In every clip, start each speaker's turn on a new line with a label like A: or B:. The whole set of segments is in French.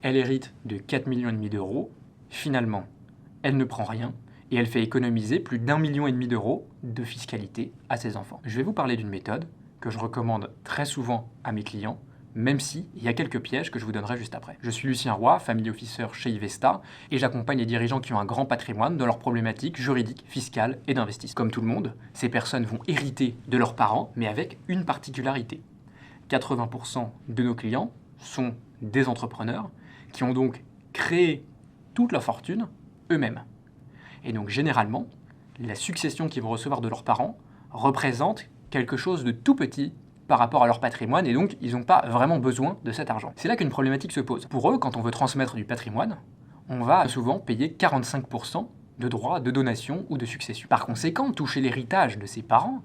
A: Elle hérite de 4,5 millions d'euros. Finalement, elle ne prend rien et elle fait économiser plus d'1,5 million d'euros de fiscalité à ses enfants. Je vais vous parler d'une méthode que je recommande très souvent à mes clients, même s'il y a quelques pièges que je vous donnerai juste après. Je suis Lucien Roy, Family Officer chez Ivesta, et j'accompagne les dirigeants qui ont un grand patrimoine dans leurs problématiques juridiques, fiscales et d'investissement. Comme tout le monde, ces personnes vont hériter de leurs parents, mais avec une particularité. 80% de nos clients sont des entrepreneurs qui ont donc créé toute leur fortune eux-mêmes. Et donc généralement, la succession qu'ils vont recevoir de leurs parents représente quelque chose de tout petit par rapport à leur patrimoine, et donc ils n'ont pas vraiment besoin de cet argent. C'est là qu'une problématique se pose. Pour eux, quand on veut transmettre du patrimoine, on va souvent payer 45% de droits de donation ou de succession. Par conséquent, toucher l'héritage de ses parents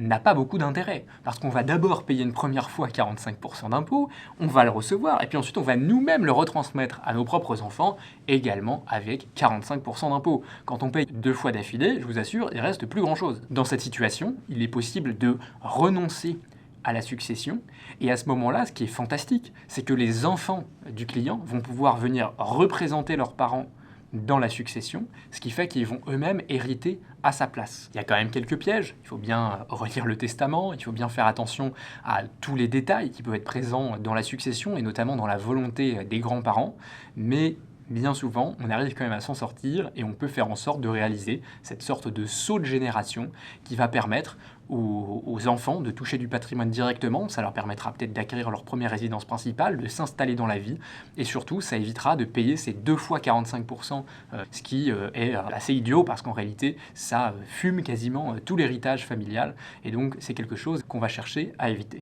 A: n'a pas beaucoup d'intérêt, parce qu'on va d'abord payer une première fois 45% d'impôts, on va le recevoir, et puis ensuite on va nous-mêmes le retransmettre à nos propres enfants, également avec 45% d'impôts. Quand on paye 2 fois d'affilée, je vous assure, il reste plus grand-chose. Dans cette situation, il est possible de renoncer à la succession, et à ce moment-là, ce qui est fantastique, c'est que les enfants du client vont pouvoir venir représenter leurs parents dans la succession, ce qui fait qu'ils vont eux-mêmes hériter à sa place. Il y a quand même quelques pièges, il faut bien relire le testament, il faut bien faire attention à tous les détails qui peuvent être présents dans la succession, et notamment dans la volonté des grands-parents, mais bien souvent, on arrive quand même à s'en sortir et on peut faire en sorte de réaliser cette sorte de saut de génération qui va permettre aux enfants de toucher du patrimoine directement. Ça leur permettra peut-être d'acquérir leur première résidence principale, de s'installer dans la vie, et surtout, ça évitera de payer ces 2 fois 45%, ce qui est assez idiot parce qu'en réalité, ça fume quasiment tout l'héritage familial, et donc c'est quelque chose qu'on va chercher à éviter.